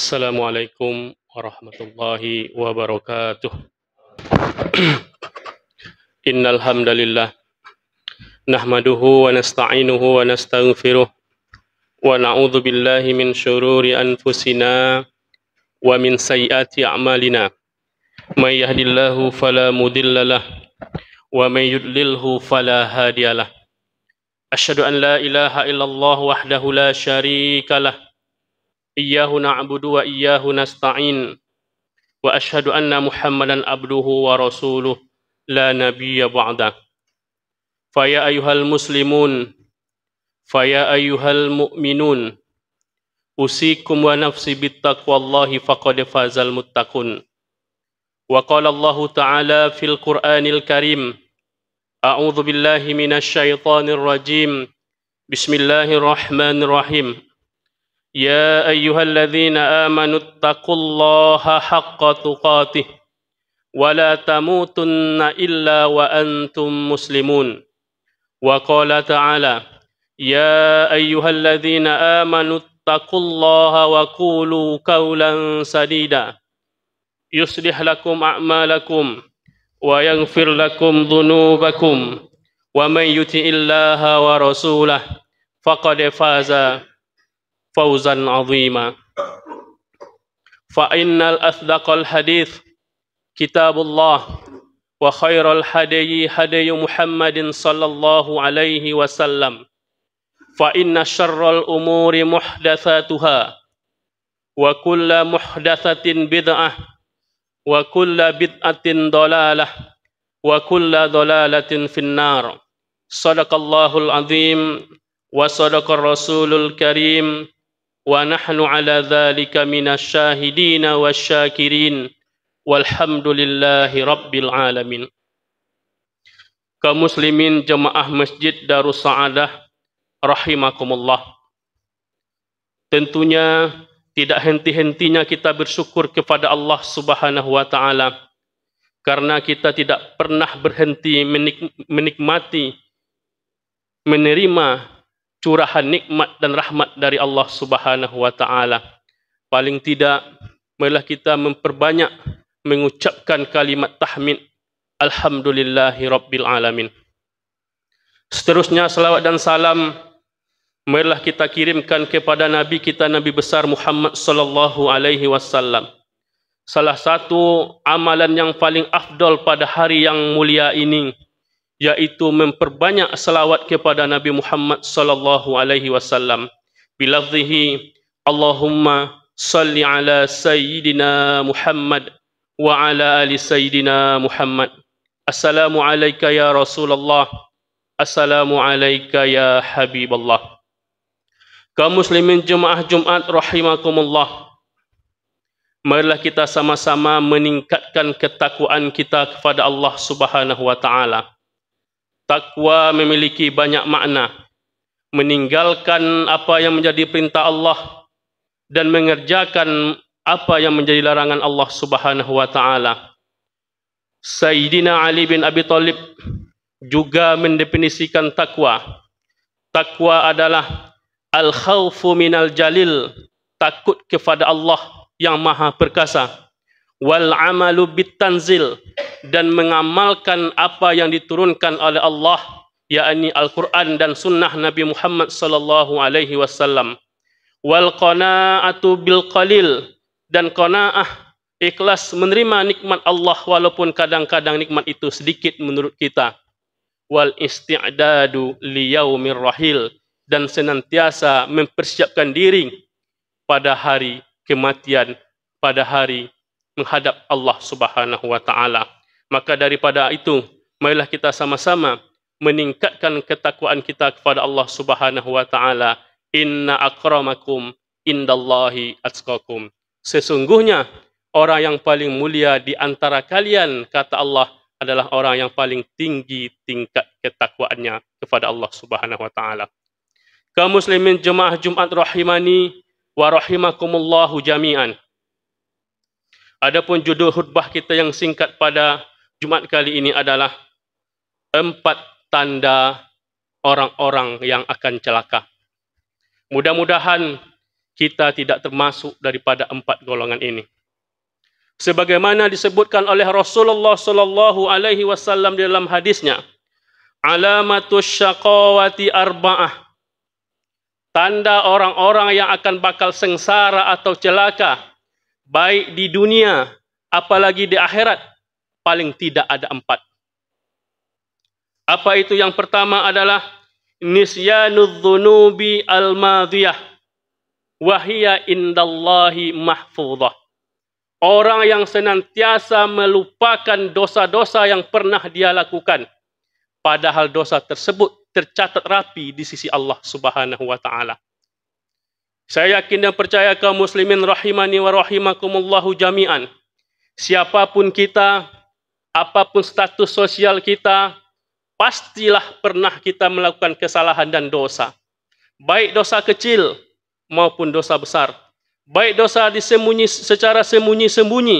Assalamualaikum warahmatullahi wabarakatuh. Innal hamdalillah nahmaduhu wa nasta'inuhu wa nastaghfiruh wa na'udzu billahi min syururi anfusina wa min sayyiati a'malina. May yahdihillahu fala mudhillalah wa may yudlilhu fala hadiyalah. Asyhadu an la ilaha illallah wahdahu la syarikalah. Iyyahu na'budu wa iyyahu nasta'in. Wa asyhadu anna Muhammadan abduhu wa rasuluh la nabiyya ba'da. Faya ayyuhal muslimun, faya ayyuhal mu'minun, usikum wa nafsi bittaqwallahi faqad fazal muttaqun. Wa qala Allah ta'ala fil Qur'anil Karim, a'udzu billahi minasy syaithanir rajim. Bismillahirrahmanirrahim. Ya ayyuhalladzina amanu taqullaha haqqa tuqatih wa la tamutunna illa wa antum muslimun. Wa qala ta'ala ya ayyuhalladzina amanu taqullaha wa qulu qawlan sadida yuslih lakum a'malakum wa yaghfir lakum dhunubakum wa may yuti'illaha wa rasulahu faqad faza fawzan 'azima. Fa innal asdaqal hadits kitabullah wa khairal hadyi hadyu Muhammadin sallallahu alaihi wasallam. Fa inna syarral umuri muhdatsatuha wa kullu muhdatsatin bid'ah wa kullu bid'atin dhalalah wa kullu dhalalatin finnar. Shadaqallahul azim wa sadaqar rasulul karim. Wa nahnu ala dzalika minasyahidina wasyakirin walhamdulillahi rabbil alamin. Kaum muslimin jemaah Masjid Darus Sa'adah rahimakumullah. Tentunya tidak henti-hentinya kita bersyukur kepada Allah Subhanahu wa taala karena kita tidak pernah berhenti menikmati, menerima curahan nikmat dan rahmat dari Allah Subhanahu wa taala. Paling tidak marilah kita memperbanyak mengucapkan kalimat tahmid alhamdulillahi rabbil alamin. Seterusnya salawat dan salam marilah kita kirimkan kepada nabi kita, Nabi besar Muhammad sallallahu alaihi wasallam. Salah satu amalan yang paling afdal pada hari yang mulia ini yaitu memperbanyak selawat kepada Nabi Muhammad sallallahu alaihi wasallam bilafzihi Allahumma salli ala sayyidina Muhammad wa ala ali sayyidina Muhammad. Assalamu alayka ya Rasulullah, assalamu alayka ya Habiballah. Kaum muslimin jemaah Jumat rahimakumullah, marilah kita sama-sama meningkatkan ketakwaan kita kepada Allah Subhanahu wa taala. Takwa memiliki banyak makna. Meninggalkan apa yang menjadi perintah Allah dan mengerjakan apa yang menjadi larangan Allah Subhanahu wa taala. Sayyidina Ali bin Abi Thalib juga mendefinisikan takwa. Takwa adalah al-khawfu minal jalil, takut kepada Allah yang Maha Perkasa. Wal amalu bitanzil, dan mengamalkan apa yang diturunkan oleh Allah, yakni Al-Quran dan sunnah Nabi Muhammad sallallahu alaihi wasallam. Wal qanaatu bil qalil, dan qanaah, ikhlas menerima nikmat Allah walaupun kadang-kadang nikmat itu sedikit menurut kita. Wal isti'dadu li yaumir rahil, dan senantiasa mempersiapkan diri pada hari kematian, pada hari menghadap Allah Subhanahu wa taala. Maka daripada itu, marilah kita sama-sama meningkatkan ketakwaan kita kepada Allah Subhanahu wa taala. Inna akramakum indallahi atqakum. Sesungguhnya orang yang paling mulia di antara kalian, kata Allah, adalah orang yang paling tinggi tingkat ketakwaannya kepada Allah Subhanahu wa taala. Kaum muslimin jemaah Jumat rahimani wa rahimakumullahu jami'an. Adapun judul khutbah kita yang singkat pada Jumat kali ini adalah 4 tanda orang-orang yang akan celaka. Mudah-mudahan kita tidak termasuk daripada 4 golongan ini. Sebagaimana disebutkan oleh Rasulullah sallallahu alaihi wasallam dalam hadisnya, alamatus syaqawati arba'ah. Tanda orang-orang yang akan bakal sengsara atau celaka, baik di dunia, apalagi di akhirat, paling tidak ada 4. Apa itu? Yang pertama adalah nisyanud dzunubi al-madiyah, wahiyya indallahi mahfudhah. Orang yang senantiasa melupakan dosa-dosa yang pernah dia lakukan, padahal dosa tersebut tercatat rapi di sisi Allah Subhanahu wa taala. Saya yakin dan percaya kaum muslimin rahimani wa rahimakumullahu jami'an. Siapapun kita, apapun status sosial kita, pastilah pernah kita melakukan kesalahan dan dosa. Baik dosa kecil maupun dosa besar. Baik dosa secara sembunyi-sembunyi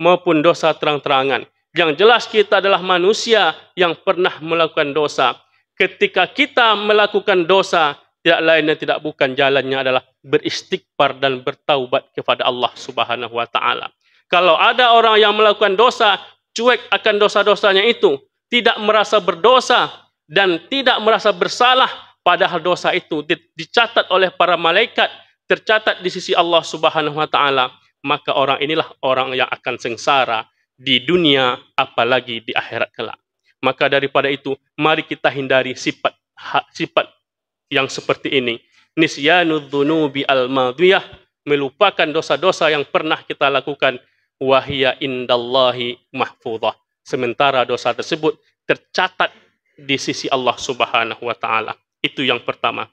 maupun dosa terang-terangan. Yang jelas kita adalah manusia yang pernah melakukan dosa. Ketika kita melakukan dosa, tidak lain dan tidak bukan jalannya adalah beristighfar dan bertaubat kepada Allah Subhanahu wa taala. Kalau ada orang yang melakukan dosa, cuek akan dosa-dosanya itu, tidak merasa berdosa dan tidak merasa bersalah, padahal dosa itu dicatat oleh para malaikat, tercatat di sisi Allah Subhanahu wa taala, maka orang inilah orang yang akan sengsara di dunia apalagi di akhirat kelak. Maka daripada itu, mari kita hindari sifat yang seperti ini. Nisyanud dzunubi al-madiyah, melupakan dosa-dosa yang pernah kita lakukan, wahiyya indallahi mahfudhah. Sementara dosa tersebut tercatat di sisi Allah Subhanahu wa taala. Itu yang pertama.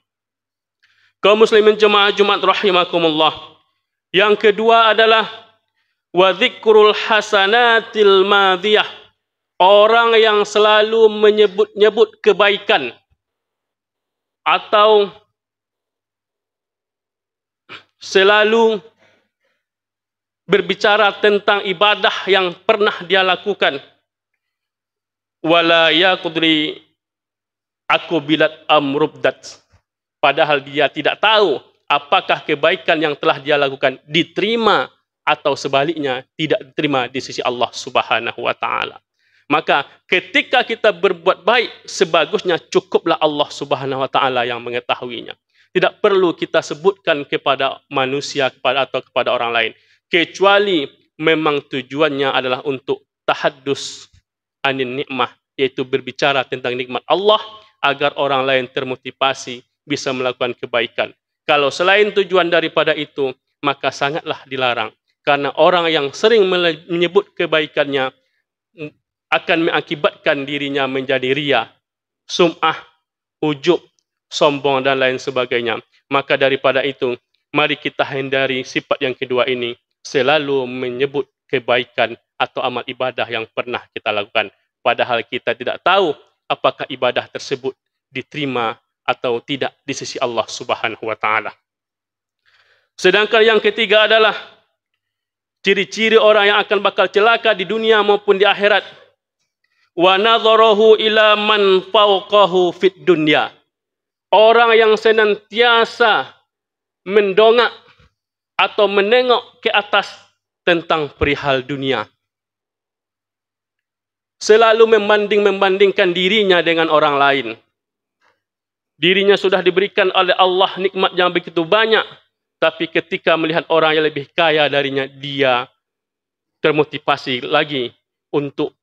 Kaum muslimin jemaah Jumat rahimakumullah. Yang kedua adalah wa dzikrul hasanatil madiyah. Orang yang selalu menyebut-nyebut kebaikan atau selalu berbicara tentang ibadah yang pernah dia lakukan. Wala yaqdri akubilat amrubdat. Padahal dia tidak tahu apakah kebaikan yang telah dia lakukan diterima atau sebaliknya tidak diterima di sisi Allah Subhanahu wa taala. Maka ketika kita berbuat baik, sebagusnya cukuplah Allah Subhanahu wa taala yang mengetahuinya. Tidak perlu kita sebutkan kepada manusia atau kepada orang lain, kecuali memang tujuannya adalah untuk tahaddus anin nikmah, yaitu berbicara tentang nikmat Allah agar orang lain termotivasi bisa melakukan kebaikan. Kalau selain tujuan daripada itu, maka sangatlah dilarang. Karena orang yang sering menyebut kebaikannya akan mengakibatkan dirinya menjadi riya, sum'ah, ujub, sombong dan lain sebagainya. Maka daripada itu, mari kita hindari sifat yang kedua ini, selalu menyebut kebaikan atau amal ibadah yang pernah kita lakukan. Padahal kita tidak tahu apakah ibadah tersebut diterima atau tidak di sisi Allah Subhanahu wa taala. Sedangkan yang ketiga adalah ciri-ciri orang yang akan bakal celaka di dunia maupun di akhirat. Wa nadharahu ila man fawqahu fid dunya. Orang yang senantiasa mendongak atau menengok ke atas tentang perihal dunia. Selalu membanding-membandingkan dirinya dengan orang lain. Dirinya sudah diberikan oleh Allah nikmat yang begitu banyak, tapi ketika melihat orang yang lebih kaya darinya, dia termotivasi lagi untuk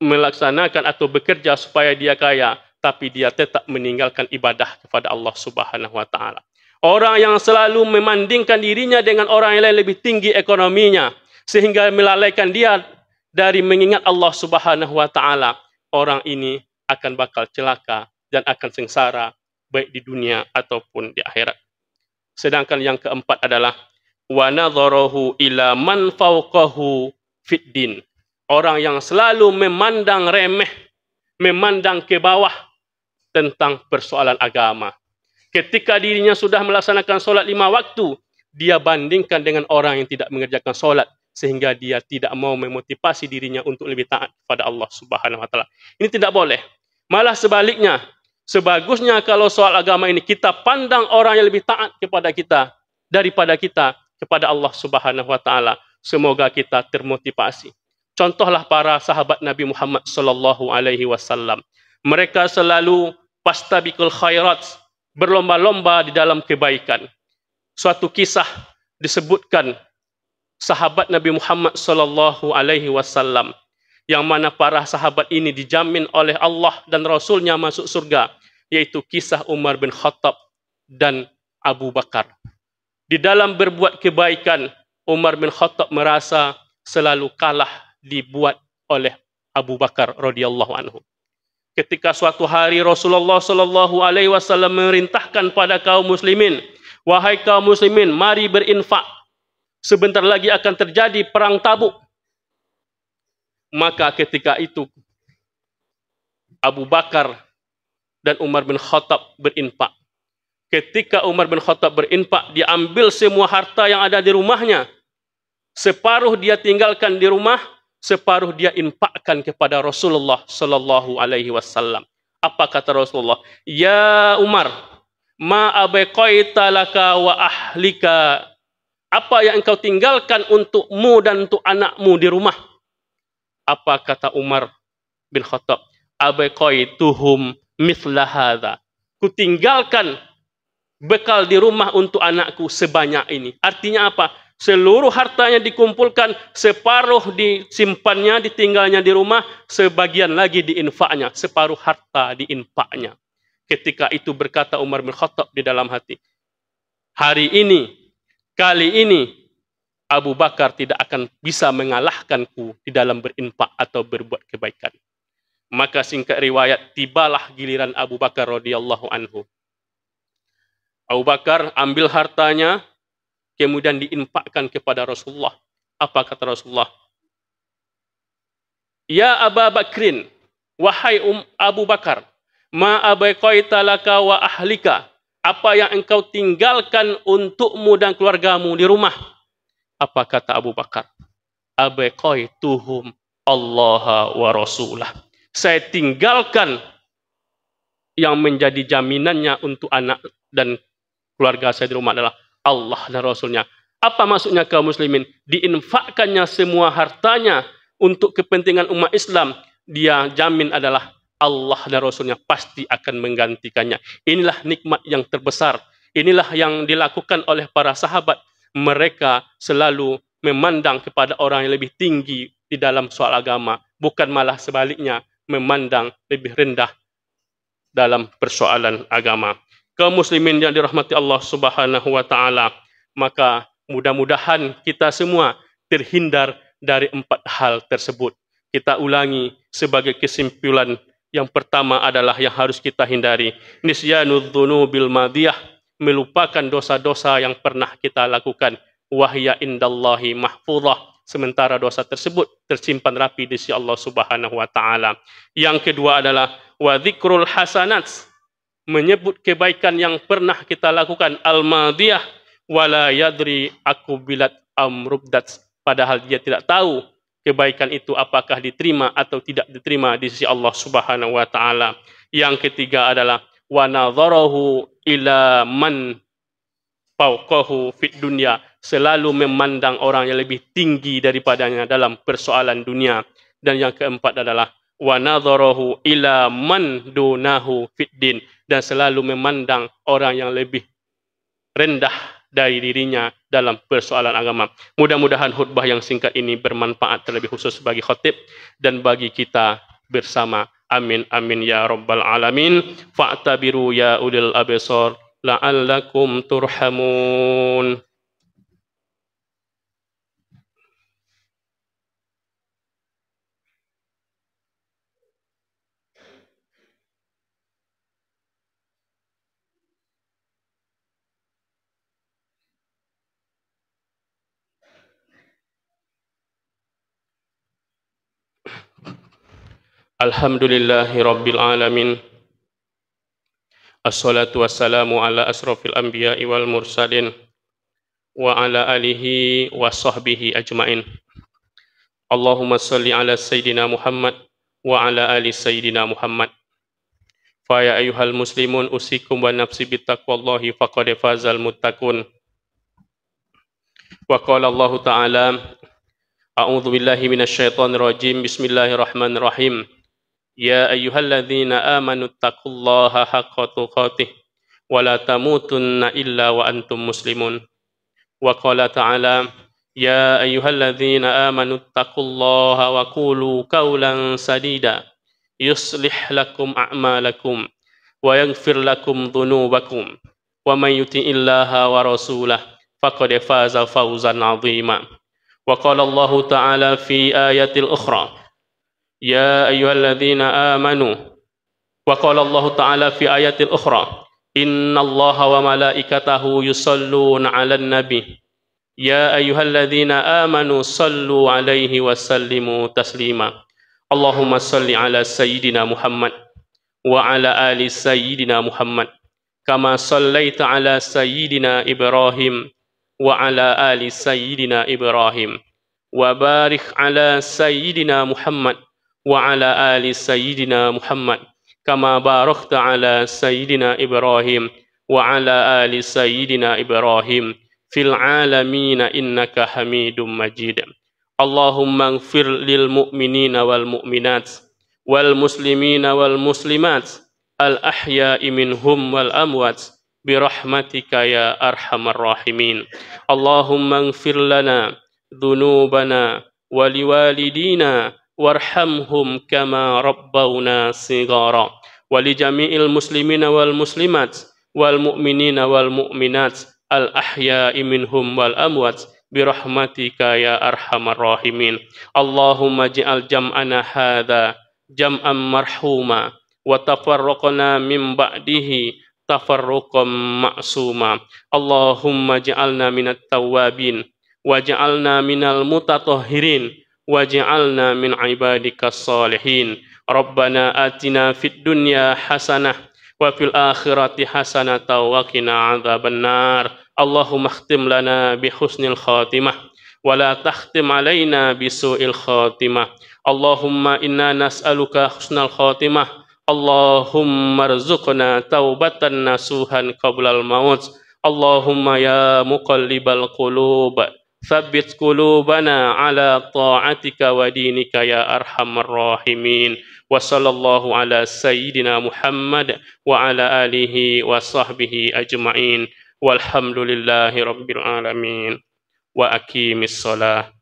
melaksanakan atau bekerja supaya dia kaya, tapi dia tetap meninggalkan ibadah kepada Allah Subhanahu wa taala. Orang yang selalu membandingkan dirinya dengan orang yang lebih tinggi ekonominya, sehingga melalaikan dia dari mengingat Allah Subhanahu wa taala, orang ini akan bakal celaka dan akan sengsara baik di dunia ataupun di akhirat. Sedangkan yang keempat adalah wa nadharahu ila man fawqahu fid din. Orang yang selalu memandang remeh, memandang ke bawah tentang persoalan agama. Ketika dirinya sudah melaksanakan solat 5 waktu, dia bandingkan dengan orang yang tidak mengerjakan solat, sehingga dia tidak mau memotivasi dirinya untuk lebih taat kepada Allah Subhanahu wa taala. Ini tidak boleh. Malah sebaliknya, sebagusnya kalau soal agama ini kita pandang orang yang lebih taat kepada kita, daripada kita kepada Allah Subhanahu wa taala. Semoga kita termotivasi. Contohlah para sahabat Nabi Muhammad sallallahu alaihi wasallam. Mereka selalu fastabiqul khairat, berlomba-lomba di dalam kebaikan. Suatu kisah disebutkan sahabat Nabi Muhammad sallallahu alaihi wasallam yang mana para sahabat ini dijamin oleh Allah dan Rasulnya masuk surga, yaitu kisah Umar bin Khattab dan Abu Bakar. Di dalam berbuat kebaikan, Umar bin Khattab merasa selalu kalah dibuat oleh Abu Bakar radhiyallahu anhu. Ketika suatu hari Rasulullah sallallahu alaihi wasallam memerintahkan pada kaum muslimin, wahai kaum muslimin, mari berinfak. Sebentar lagi akan terjadi perang Tabuk. Maka ketika itu Abu Bakar dan Umar bin Khattab berinfak. Ketika Umar bin Khattab berinfak, dia ambil semua harta yang ada di rumahnya. Separuh dia tinggalkan di rumah, separuh dia infakkan kepada Rasulullah sallallahu alaihi wasallam. Apa kata Rasulullah? Ya Umar, ma abaqaita laka wa ahlika. Apa yang engkau tinggalkan untukmu dan untuk anakmu di rumah? Apa kata Umar bin Khattab? Abaqaituhum mithla hadza. Kutinggalkan bekal di rumah untuk anakku sebanyak ini. Artinya apa? Seluruh hartanya dikumpulkan, separuh disimpannya, ditinggalnya di rumah, sebagian lagi diinfaknya, separuh harta diinfaknya. Ketika itu berkata Umar bin Khattab di dalam hati, hari ini, kali ini, Abu Bakar tidak akan bisa mengalahkanku di dalam berinfak atau berbuat kebaikan. Maka singkat riwayat, tibalah giliran Abu Bakar radhiyallahu anhu. Abu Bakar ambil hartanya, kemudian diinfakkan kepada Rasulullah. Apa kata Rasulullah? Ya Abu Bakrin, wahai Abu Bakar, ma abaqaita laka wa ahlika. Apa yang engkau tinggalkan untukmu dan keluargamu di rumah? Apa kata Abu Bakar? Abaqaituhum Allah wa Rasulah. Saya tinggalkan yang menjadi jaminannya untuk anak dan keluarga saya di rumah adalah Allah dan Rasulnya. Apa maksudnya kaum muslimin? Diinfakkannya semua hartanya untuk kepentingan umat Islam. Dia jamin adalah Allah dan Rasulnya pasti akan menggantikannya. Inilah nikmat yang terbesar. Inilah yang dilakukan oleh para sahabat. Mereka selalu memandang kepada orang yang lebih tinggi di dalam soal agama. Bukan malah sebaliknya memandang lebih rendah dalam persoalan agama. Kaum muslimin yang dirahmati Allah Subhanahu wa taala, maka mudah-mudahan kita semua terhindar dari 4 hal tersebut. Kita ulangi sebagai kesimpulan. Yang pertama adalah yang harus kita hindari, nisyanud dzunubil madiyah, melupakan dosa-dosa yang pernah kita lakukan. Wahya indallahi mahfuzah, sementara dosa tersebut tersimpan rapi di sisi Allah Subhanahu wa taala. Yang kedua adalah wa dzikrul hasanat, menyebut kebaikan yang pernah kita lakukan, al-madiyah wala yadri akubilat amrubdat, padahal dia tidak tahu kebaikan itu apakah diterima atau tidak diterima di sisi Allah Subhanahu wa taala. Yang ketiga adalah wa nadharahu ila man fauqahu fid dunya, selalu memandang orang yang lebih tinggi daripadanya dalam persoalan dunia. Dan yang keempat adalah wa nadharahu ila man dunahu fid din, dan selalu memandang orang yang lebih rendah dari dirinya dalam persoalan agama. Mudah-mudahan khutbah yang singkat ini bermanfaat terlebih khusus bagi khatib dan bagi kita bersama. Amin amin ya rabbal alamin. Fa'tabiru ya ulil absar la'allakum turhamun. Alhamdulillahi rabbil alamin. Assalatu wassalamu ala asrafil anbiya'i wal mursalin wa ala alihi wa sahbihi ajmain. Allahumma salli ala Sayyidina Muhammad wa ala ali Sayyidina Muhammad. Fa ya ayyuhal muslimun usikum wa nafsi bittaqwallahi faqad fazal muttaqun. Wa qala Allah Ta'ala, A'udzu billahi minasyaitonir rajim. Bismillahirrahmanirrahim. Ya ayyuhalladzina amanu taqullaha haqqa tuqatih wa la tamutunna illa wa antum muslimun. Wa qala ta'ala, ya ayyuhalladzina amanu taqullaha wa qulu qawlan sadida yuslih lakum a'malakum wa yaghfir lakum dhunubakum wa may yuti'illaha wa rasulahu faqad faza fawzan 'azima. Wa qala Allah ta'ala fi ayatil ukhra, يا أيها الذين آمنوا وقال الله تعالى في آية أخرى إن الله وملائكته يصلون على النبي يا أيها الذين آمنوا صلوا عليه وسلموا تسليما اللهم صل على سيدنا محمد وعلى آل سيدنا محمد كما صليت على سيدنا إبراهيم وعلى آل سيدنا إبراهيم وبارك على سيدنا محمد وعلى آل سيدنا محمد كما باركت على سيدنا إبراهيم وعلى آل سيدنا إبراهيم في العالمين إنك حميد مجيد اللهم اغفر للمؤمنين والمؤمنات والمسلمين والمسلمات الأحياء منهم والأموات برحمتك يا أرحم الراحمين اللهم اغفر لنا ذنوبنا ولوالدينا وارحمهم كما ربونا صغارا ولجميع المسلمين والمسلمات والمؤمنين والمؤمنات الأحياء منهم والأموات برحمتك يا أرحم الراحمين اللهم اجعل جمعنا هذا جمعا مرحوما وتفرقنا من بعده تفرقا معصوما اللهم اجعلنا من التوابين واجعلنا من المتطهرين وجعلنا من عبادك الصالحين ربنا آتنا في الدنيا حسنة وفي الآخرة حسنة وقنا عذاب النار اللهم اختم لنا بحسن الخاتمة ولا تختم علينا بسوء الخاتمة اللهم إنا نسألك حسن الخاتمة اللهم ارزقنا توبة نصوحا قبل الموت اللهم يا مقلب القلوب ثبت قلوبنا على طاعتك ودينك يا أرحم الراحمين وصلى الله على سيدنا محمد وعلى آله وصحبه أجمعين والحمد لله رب العالمين وأقيم الصلاة